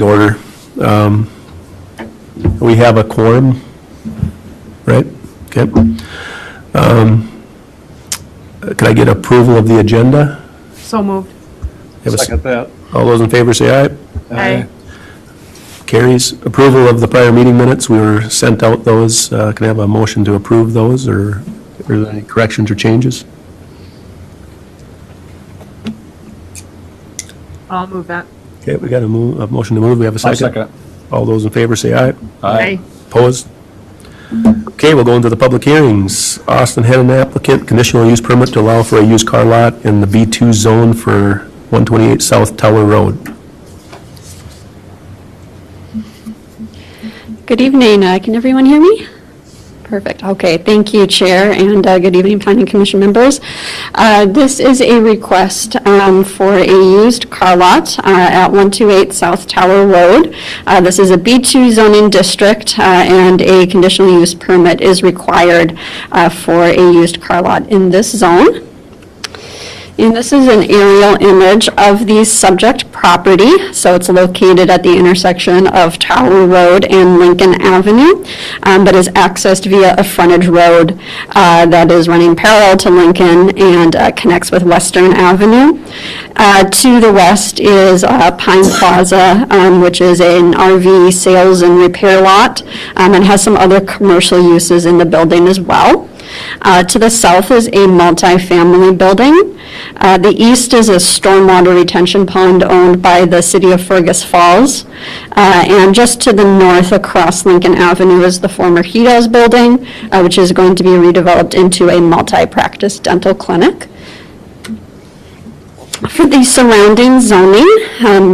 order. We have a quorum, right? Okay. Could I get approval of the agenda? So moved. Second that. All those in favor say aye. Aye. Carries. Approval of the prior meeting minutes. We were sent out those. Can I have a motion to approve those, or are there any corrections or changes? I'll move that. Okay, we got a motion to move. We have a I'll second. second it. All those in favor say aye. Aye. Opposed? Okay, we'll go into the public hearings. Austin had an applicant, conditional use permit to allow for a used car lot in the B2 zone for 128 South Tower Road. Good evening. Can everyone hear me? Perfect. Okay. Thank you, Chair, and good evening, Planning Commission members. This is a request for a used car lot at 128 South Tower Road. This is a B2 zoning district, and a conditional use permit is required for a used car lot in this zone. And this is an aerial image of the subject property. So it's located at the intersection of Tower Road and Lincoln Avenue, but is accessed via a frontage road that is running parallel to Lincoln and connects with Western Avenue. To the west is Pine Plaza, which is an RV sales and repair lot, and has some other commercial uses in the building as well. To the south is a multi-family building. The east is a stormwater retention pond owned by the city of Fergus Falls. And just to the north across Lincoln Avenue is the former Hito's building, which is going to be redeveloped into a multi-practice dental clinic. For the surrounding zoning,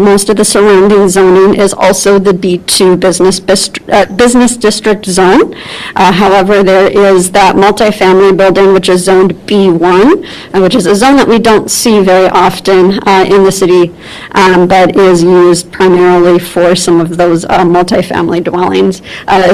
most of the surrounding zoning is also the B2 business district zone. However, there is that multifamily building which is zoned B1, which is a zone that we don't see very often in the city, but is used primarily for some of those multifamily dwellings.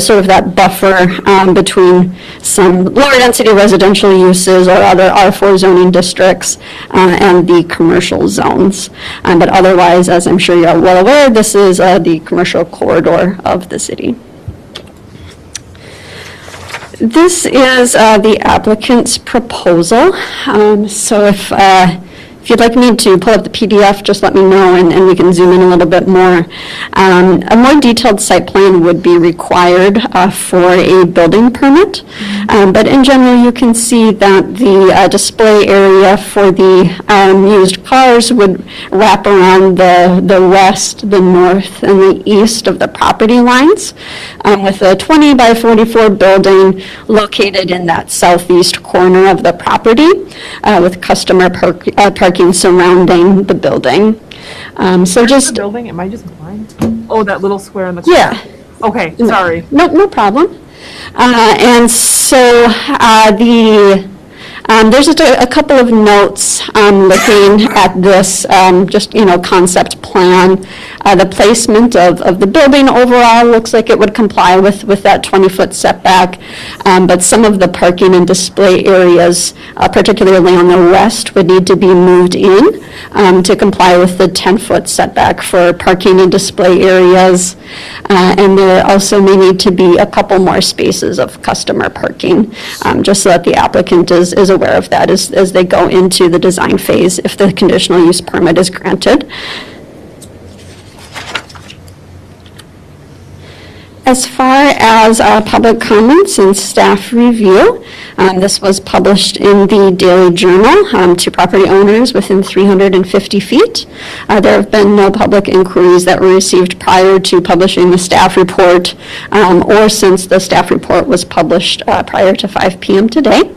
Sort of that buffer between some lower density residential uses or other R4 zoning districts and the commercial zones. But otherwise, as I'm sure you're well aware, this is the commercial corridor of the city. This is the applicant's proposal. So if you'd like me to pull up the PDF, just let me know and we can zoom in a little bit more. A more detailed site plan would be required for a building permit. But in general, you can see that the display area for the used cars would wrap around the west, the north, and the east of the property lines, with a 20 by 44 building located in that southeast corner of the property, with customer parking surrounding the building. So just... The building, am I just blind? Oh, that little square in the corner? Yeah. Okay, sorry. No problem. And so there's just a couple of notes looking at this concept plan. The placement of the building overall looks like it would comply with that 20-foot setback, but some of the parking and display areas, particularly on the west, would need to be moved in to comply with the 10-foot setback for parking and display areas. And there also may need to be a couple more spaces of customer parking, just so that the applicant is aware of that as they go into the design phase if the conditional use permit is granted. As far as public comments and staff review, this was published in the Daily Journal to property owners within 350 feet. There have been no public inquiries that were received prior to publishing the staff report or since the staff report was published prior to 5 p.m. today.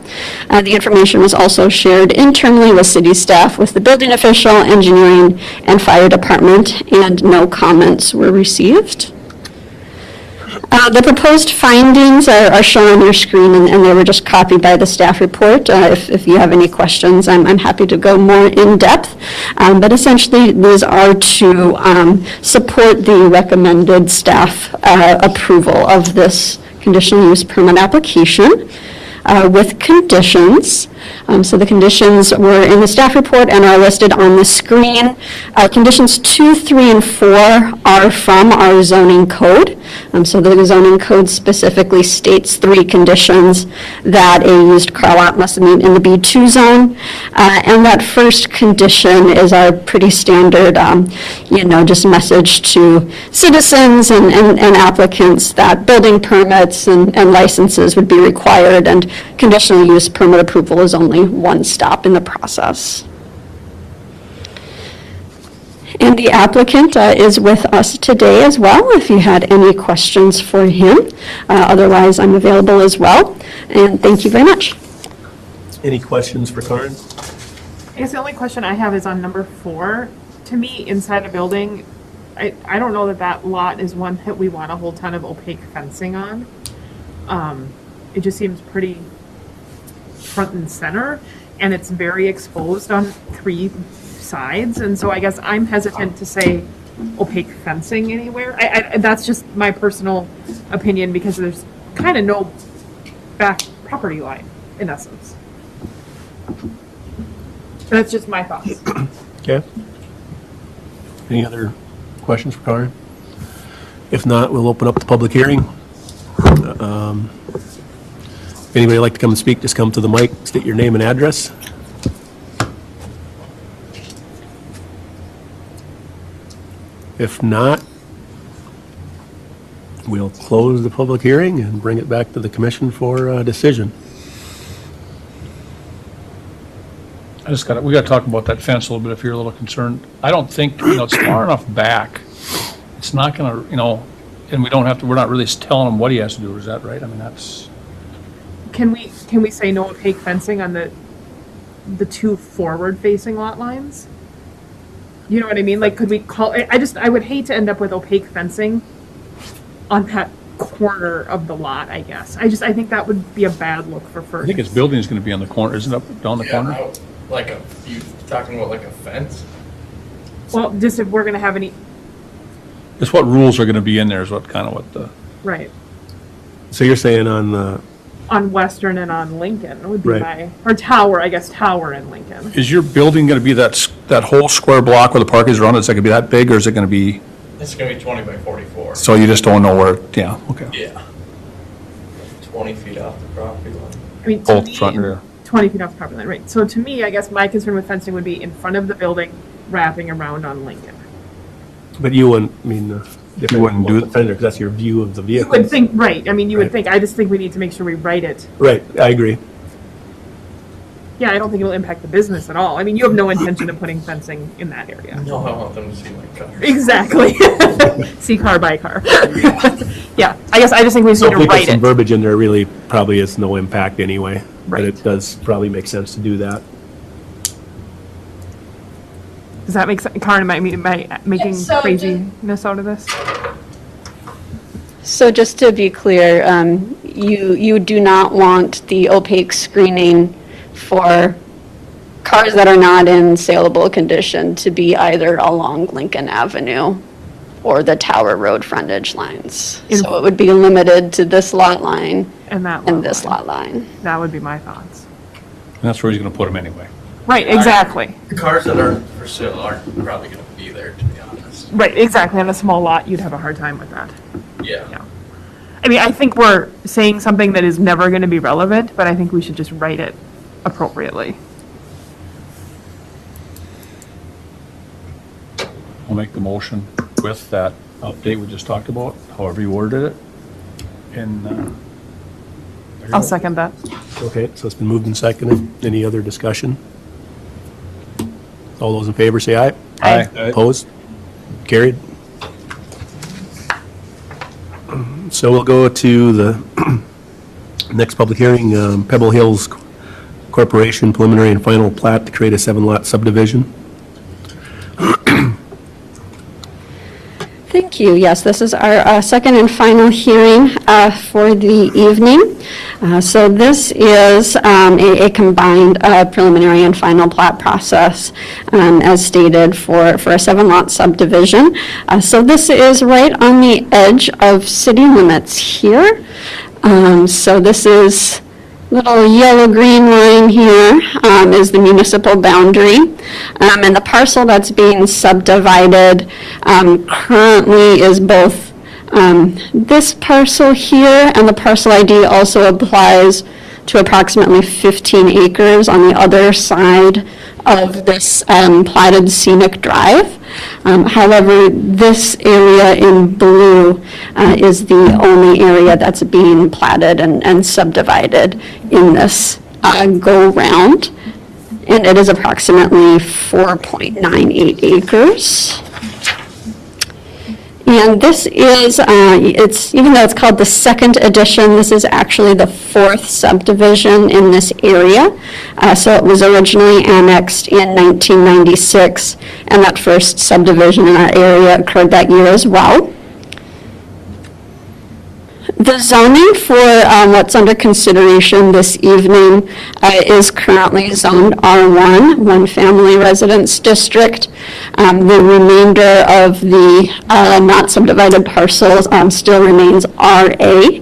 The information was also shared internally with city staff, with the building official, engineering, and fire department, and no comments were received. The proposed findings are shown on your screen, and they were just copied by the staff report. If you have any questions, I'm happy to go more in depth. But essentially, these are to support the recommended staff approval of this conditional use permit application. with conditions. So the conditions were in the staff report and are listed on the screen. Conditions 2, 3, and 4 are from our zoning code. So the zoning code specifically states 3 conditions that a used car lot must meet in the B2 zone. And that first condition is our pretty standard, just message to citizens and applicants that building permits and licenses would be required, and conditional use permit approval is only one stop in the process. And the applicant is with us today as well, if you had any questions for him. Otherwise, I'm available as well. And thank you very much. Any questions for Karen? I guess the only question I have is on number 4. To me, inside a building, I don't know that lot is one that we want a whole ton of opaque fencing on. It just seems pretty front and center, and it's very exposed on 3 sides, and so I guess I'm hesitant to say opaque fencing anywhere. That's just my personal opinion, because there's kind of no back property line, in essence. That's just my thoughts. Okay. Any other questions for Karen? If not, we'll open up the public hearing. If anybody would like to come and speak, just come to the mic, state your name and address. If not, we'll close the public hearing and bring it back to the commission for a decision. We gotta talk about that fence a little bit if you're a little concerned. I don't think, it's far enough back. It's not gonna, and we're not really telling him what he has to do, is that right? I mean, that's, Can we say no opaque fencing on the 2 forward-facing lot lines? You know what I mean? Like, could we call, I would hate to end up with opaque fencing on that corner of the lot, I guess. I think that would be a bad look for Fergus. I think his building is gonna be on the corner, isn't it, down the corner? You talking about like a fence? Well, just if we're gonna have any, Just what rules are gonna be in there is what the, right, So you're saying on the, on Western and on Lincoln would be Right. or Tower, I guess, Tower and Lincoln. is your building gonna be that whole square block where the park is around, is it gonna be that big, or is it gonna be, It's gonna be 20 by 44. so you just don't know where, yeah, okay. Yeah. 20 feet off the property line. I mean, to Both me, front and rear. 20 feet off the property line, right. So to me, I guess my concern with fencing would be in front of the building, wrapping around on Lincoln. but you wouldn't, You wouldn't do it? because that's your view of the You vehicle. would think, right, I mean, you would Right. think, I just think we need to make sure we write it. Right, I agree. Yeah, I don't think it'll impact the business at all. I mean, you have no intention of putting fencing in that area. No, I want them to see my car. Exactly. See car by car. Yeah, I guess I just think we just So need if to we put write some it. verbiage in there, really probably is no impact anyway. But Right. it does probably make sense to do that. Does that make sense? Karen, am I making so craziness out of this? So just to be clear, you do not want the opaque screening for cars that are not in saleable condition to be either along Lincoln Avenue or the Tower Road frontage lines. So it would be limited to this lot line And that and lot this line. lot line. That would be my thoughts. And that's where he's gonna put them anyway. Right, exactly. The cars that aren't for sale aren't probably gonna be there, to be honest. Right, exactly. On a small lot, you'd have a hard time with that. Yeah. Yeah. I mean, I think we're saying something that is never going to be relevant, but I think we should just write it appropriately. I'll make the motion with that update we just talked about, however you worded it. And, there you I'll go. second that. Okay, so it's been moved and seconded. Any other discussion? All those in favor say aye. Aye. Opposed? Carried. So we'll go to the next public hearing, Pebble Hills Corporation preliminary and final plat to create a 7-lot subdivision. Thank you. Yes, this is our second and final hearing for the evening. So this is a combined preliminary and final plat process, as stated, for a 7-lot subdivision. So this is right on the edge of city limits here. So this is little yellow-green line here is the municipal boundary. And the parcel that's being subdivided currently is both this parcel here, and the parcel ID also applies to approximately 15 acres on the other side of this platted scenic drive. However, this area in blue is the only area that's being platted and subdivided in this go-round, and it is approximately 4.98 acres. And this is, even though it's called the second edition, this is actually the fourth subdivision in this area. So it was originally annexed in 1996, and that first subdivision in our area occurred that year as well. The zoning for what's under consideration this evening is currently zoned R1, one family residence district. The remainder of the not subdivided parcels still remains RA.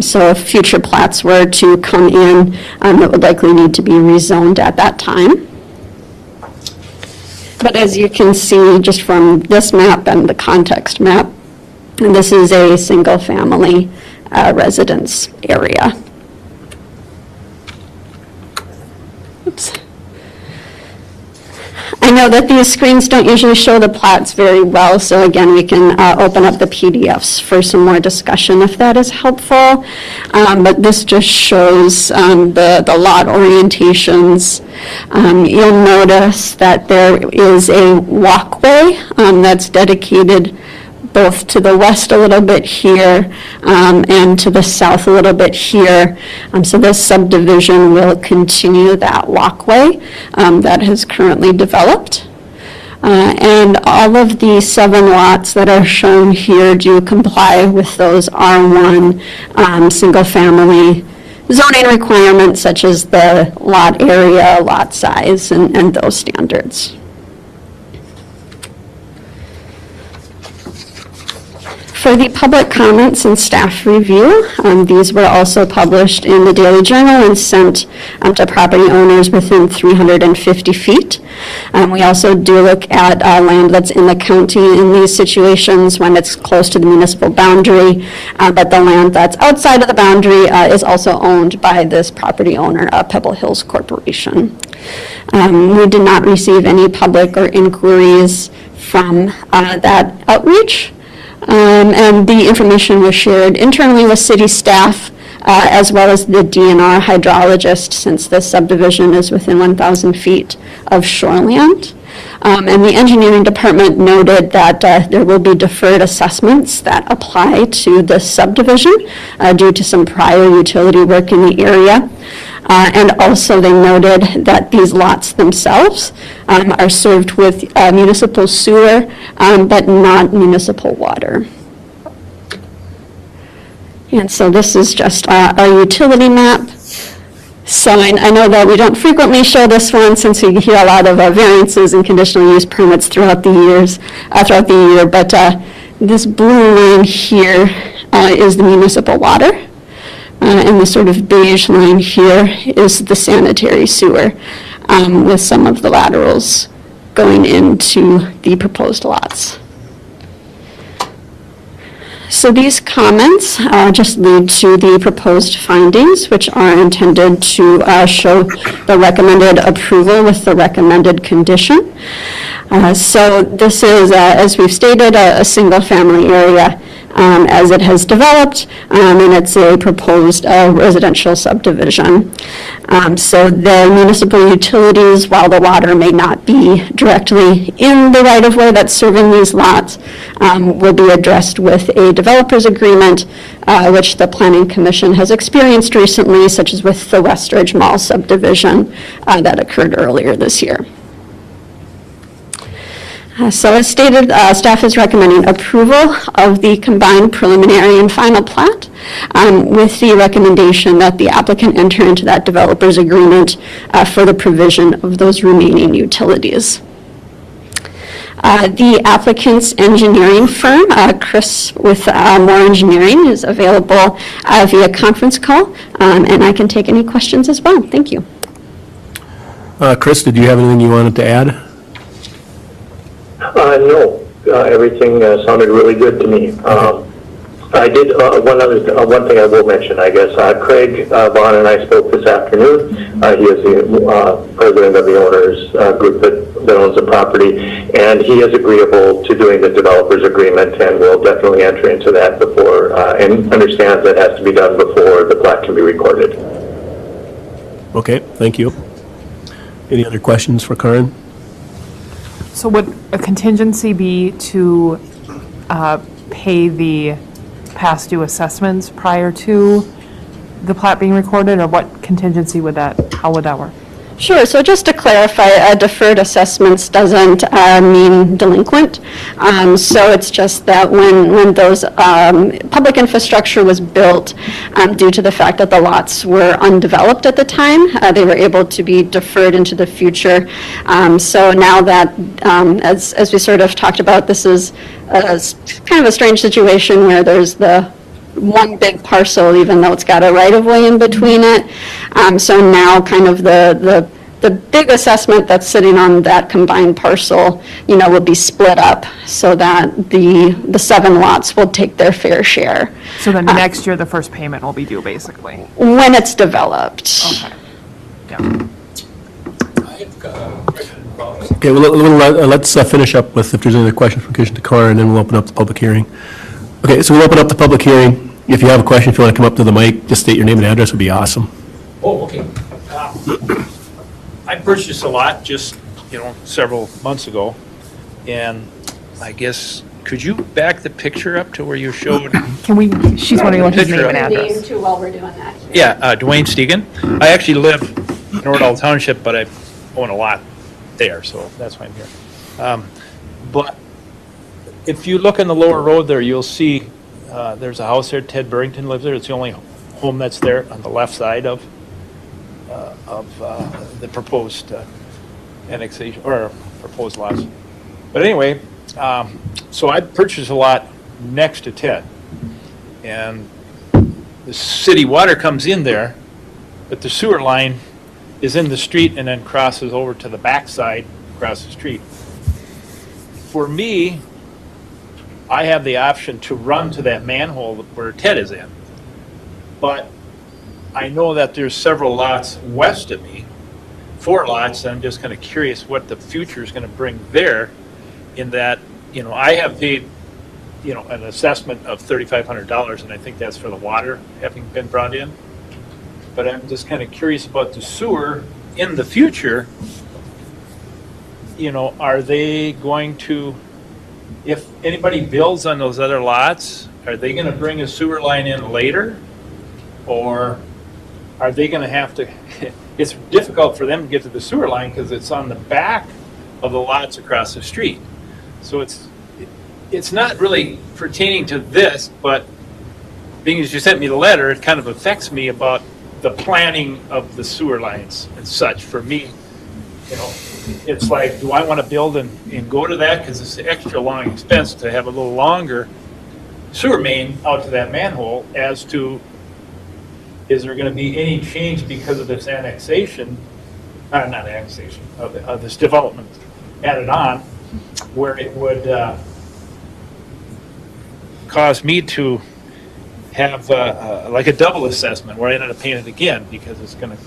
So if future plats were to come in, it would likely need to be rezoned at that time. But as you can see just from this map and the context map, and this is a single-family residence area. Oops. I know that these screens don't usually show the plats very well, so again, we can open up the PDFs for some more discussion if that is helpful. But this just shows the lot orientations. You'll notice that there is a walkway that's dedicated both to the west a little bit here and to the south a little bit here. So this subdivision will continue that walkway that has currently developed. And all of the 7 lots that are shown here do comply with those R1 single-family zoning requirements, such as the lot area, lot size, and those standards. For the public comments and staff review, these were also published in the Daily Journal and sent to property owners within 350 feet. We also do look at land that's in the county in these situations when it's close to the municipal boundary, but the land that's outside of the boundary is also owned by this property owner, Pebble Hills Corporation. We did not receive any public or inquiries from that outreach. And the information was shared internally with city staff as well as the DNR hydrologist, since this subdivision is within 1,000 feet of shoreland. And the engineering department noted that there will be deferred assessments that apply to this subdivision due to some prior utility work in the area. And also they noted that these lots themselves are served with municipal sewer, but not municipal water. And so this is just our utility map. So I know that we don't frequently show this one since we hear a lot of variances and conditional use permits throughout the year, but this blue line here is the municipal water. And the sort of beige line here is the sanitary sewer, with some of the laterals going into the proposed lots. So these comments just lead to the proposed findings, which are intended to show the recommended approval with the recommended condition. So this is, as we've stated, a single-family area as it has developed, and it's a proposed residential subdivision. So the municipal utilities, while the water may not be directly in the right-of-way that's serving these lots, will be addressed with a developer's agreement, which the Planning Commission has experienced recently, such as with the Westridge Mall subdivision that occurred earlier this year. So as stated, staff is recommending approval of the combined preliminary and final plat with the recommendation that the applicant enter into that developer's agreement for the provision of those remaining utilities. The applicant's engineering firm, Chris with More Engineering, is available via conference call, and I can take any questions as well. Thank you. Chris, did you have anything you wanted to add? No, everything sounded really good to me. I did, one thing I will mention, I guess, Craig Vaughn and I spoke this afternoon. He is the president of the owners group that owns the property, and he is agreeable to doing the developer's agreement, and will definitely enter into that before, and understands that has to be done before the plat can be recorded. Okay, thank you. Any other questions for Karen? So would a contingency be to pay the past due assessments prior to the plat being recorded, or what contingency would that, how would that work? Sure, so just to clarify, deferred assessments doesn't mean delinquent. So it's just that when those public infrastructure was built, due to the fact that the lots were undeveloped at the time, they were able to be deferred into the future. So now that, as we sort of talked about, this is kind of a strange situation where there's the one big parcel, even though it's got a right-of-way in between it. So now kind of the big assessment that's sitting on that combined parcel, will be split up so that the 7 lots will take their fair share So then next year, the first payment will be due, basically? when it's developed. Okay. Yeah. Okay, well, let's finish up with if there's any other questions from Commissioner Takar, and then we'll open up the public hearing. Okay, so we'll open up the public hearing. If you have a question, if you want to come up to the mic, just state your name and address would be awesome. Oh, okay. I purchased a lot just, several months ago, and I guess, could you back the picture up to where you showed? She's wondering what his name and Picture address. Too, while we're doing that. Yeah, Dwayne Stegan. I actually live in Nordall Township, but I own a lot there, so that's why I'm here. But if you look on the lower road there, you'll see there's a house there. Ted Burrington lives there. It's the only home that's there on the left side of the proposed annexation or proposed lots. But anyway, so I purchased a lot next to Ted, and the city water comes in there, but the sewer line is in the street and then crosses over to the backside across the street. For me, I have the option to run to that manhole where Ted is in, but I know that there's several lots west of me, 4 lots, and I'm just kind of curious what the future is going to bring there, in that, I have paid, an assessment of $3,500, and I think that's for the water having been brought in. But I'm just kind of curious about the sewer in the future. Are they going to, if anybody builds on those other lots, are they going to bring a sewer line in later? Or are they going to have to, it's difficult for them to get to the sewer line because it's on the back of the lots across the street. So it's not really pertaining to this, but being as you sent me the letter, it kind of affects me about the planning of the sewer lines and such. For me, it's like, do I want to build and go to that? Because it's an extra long expense to have a little longer sewer main out to that manhole, as to, is there going to be any change because of this annexation, not annexation, of this development added on, where it would cause me to have like a double assessment where I ended up paying it again because it's going to,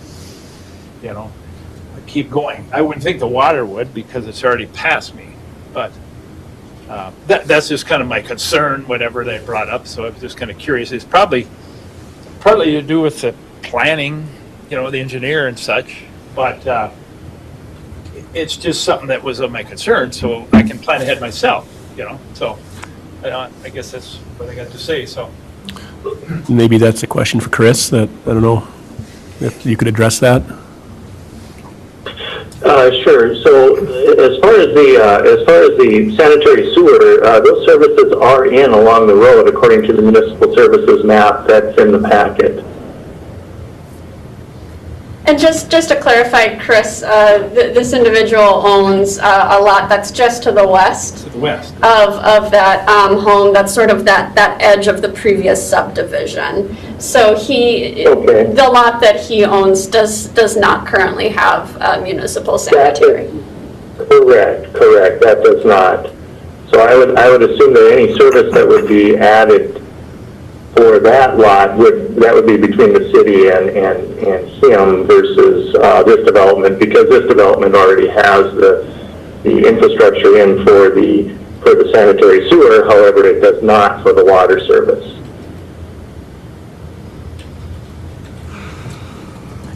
keep going. I wouldn't think the water would because it's already past me, but that's just kind of my concern, whatever they brought up. So I was just kind of curious. It's probably partly to do with the planning, the engineer and such, but it's just something that was of my concern, so I can plan ahead myself, so I guess that's what I got to say. So Maybe that's a question for Chris, that, I don't know, if you could address that? Sure. So as far as the sanitary sewer, those services are in along the road according to the municipal services map that's in the packet. And just to clarify, Chris, this individual owns a lot that's just to the west To the west. of that home, that's sort of that edge of the previous subdivision. So Okay. the lot that he owns does not currently have municipal sanitary. Correct, that does not. So I would assume that any service that would be added for that lot would be between the city and him versus this development, because this development already has the infrastructure in for the sanitary sewer, however, it does not for the water service.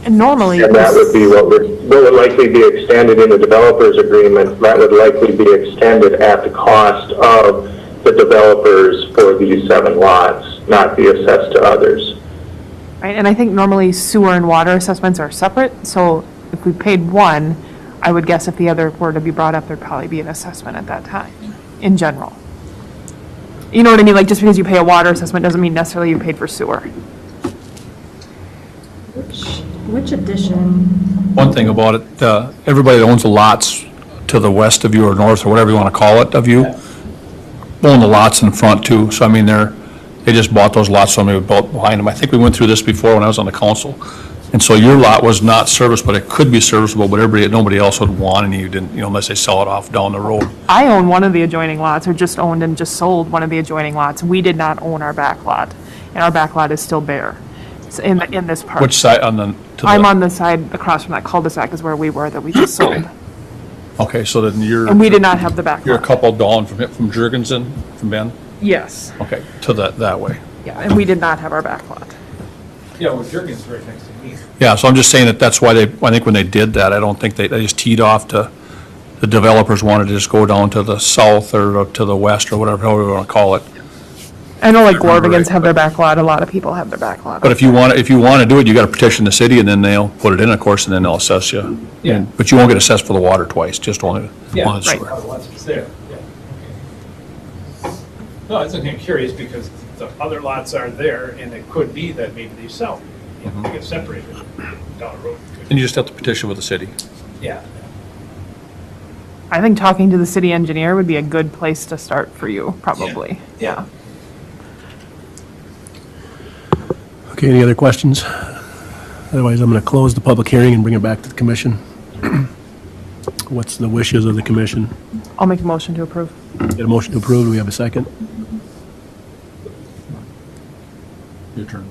And normally. And that would be what would likely be extended in the developer's agreement. That would likely be extended at the cost of the developers for these 7 lots, not be assessed to others. Right, and I think normally sewer and water assessments are separate, so if we paid one, I would guess if the other were to be brought up, there'd probably be an assessment at that time, in general. You know what I mean? Like, just because you pay a water assessment doesn't mean necessarily you paid for sewer. Which addition? One thing about it, everybody that owns the lots to the west of you or north or whatever you want to call it of you, own the lots in front too. So I mean, they just bought those lots, somebody built behind them. I think we went through this before when I was on the council. And so your lot was not serviced, but it could be serviceable, but nobody else would want, and you didn't, unless they sell it off down the road. I own one of the adjoining lots, or just owned and just sold one of the adjoining lots. We did not own our back lot, and our back lot is still bare. It's in this part. Which side, I'm on the side across from that cul-de-sac is where we were that we just sold. Okay, so then And we did not have the back you're a lot. couple down from Jurgensen, from Ben? Yes, Okay, to that way. yeah, and we did not have our back lot. Yeah, well, Jurgen's right next to me. Yeah, so I'm just saying that's why I think when they did that, I don't think they just teed off to, the developers wanted to just go down to the south or to the west or whatever, however you want to call it. I know like Remember Gorvigans right, have their back lot, a lot of people have their back lot. But if you want to do it, you got to petition the city, and then they'll put it in, of course, and then they'll assess you. Yeah. But you won't get assessed for the water twice, just only Yeah, on the right. sewer. Once it's there, yeah. Okay. No, I was looking curious because the other lots are there, and it could be that maybe they sell, they get separated down the road. And you just have to petition with the city. Yeah. I think talking to the city engineer would be a good place to start for you, probably. Yeah. Okay, any other questions? Otherwise, I'm going to close the public hearing and bring it back to the commission. What's the wishes of the commission? I'll make a motion to approve. Get a motion to approve, do we have a second? Your turn.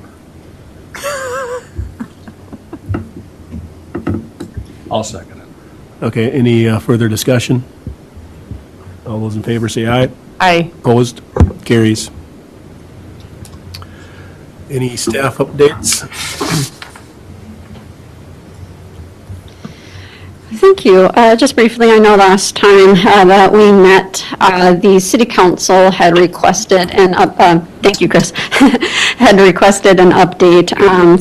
I'll second it. Okay, any further discussion? All those in favor say aye. Aye. Opposed? Carries. Any staff updates? Thank you. Just briefly, I know last time that we met, the city council had requested thank you, Chris, had requested an update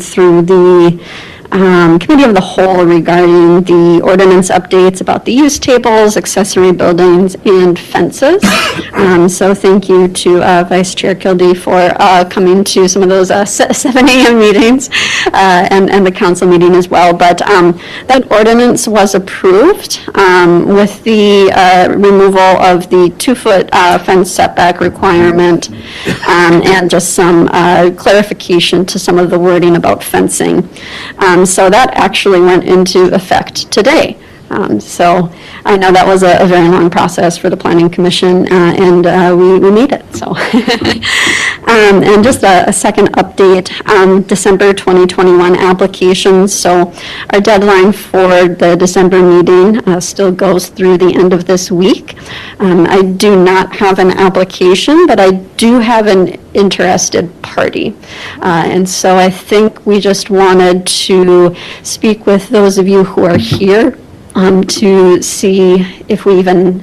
through the committee of the whole regarding the ordinance updates about the use tables, accessory buildings, and fences. So thank you to Vice Chair Kildee for coming to some of those 7 a.m. meetings and the council meeting as well. But that ordinance was approved with the removal of the 2-foot fence setback requirement and just some clarification to some of the wording about fencing. So that actually went into effect today. So I know that was a very long process for the Planning Commission, and we made it, so. And just a second update, December 2021 applications. So our deadline for the December meeting still goes through the end of this week. I do not have an application, but I do have an interested party. And so I think we just wanted to speak with those of you who are here to see if we even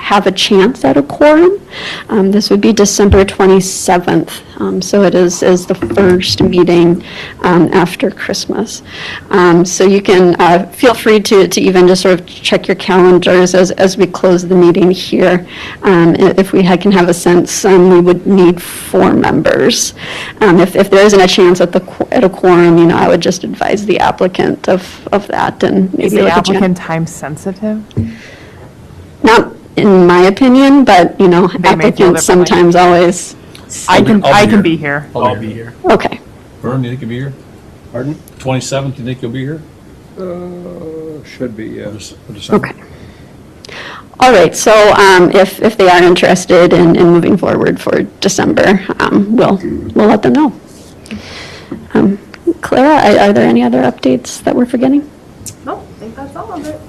have a chance at a quorum. This would be December 27th, so it is the first meeting after Christmas. So you can feel free to even just sort of check your calendars as we close the meeting here. If we can have a sense, we would need 4 members. If there isn't a chance at a quorum, I would just advise the applicant of that and maybe Is the look at applicant time sensitive? Not in my opinion, but, feel applicants differently. sometimes always, I can I'll be here. I'll be here. okay. Vern, you think you'll be here? Pardon? 27th, you think you'll be here? Should be, yeah. Okay. All right, so if they are interested in moving forward for December, we'll let them know. Clara, are there any other updates that we're forgetting? No, I think that's all of it.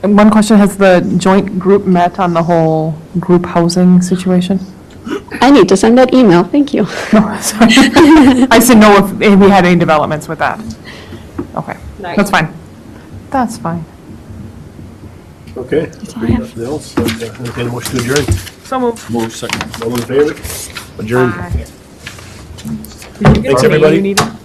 One question, has the joint group met on the whole group housing situation? I need to send that email, thank you. No, sorry. I just didn't know if we had any developments with that. Okay, that's fine. That's fine. Okay. all I have. Nothing else? Entertain a motion to adjourn. So moved. Move second. All in favor? Adjourned. Bye. Thanks, everybody. You need it?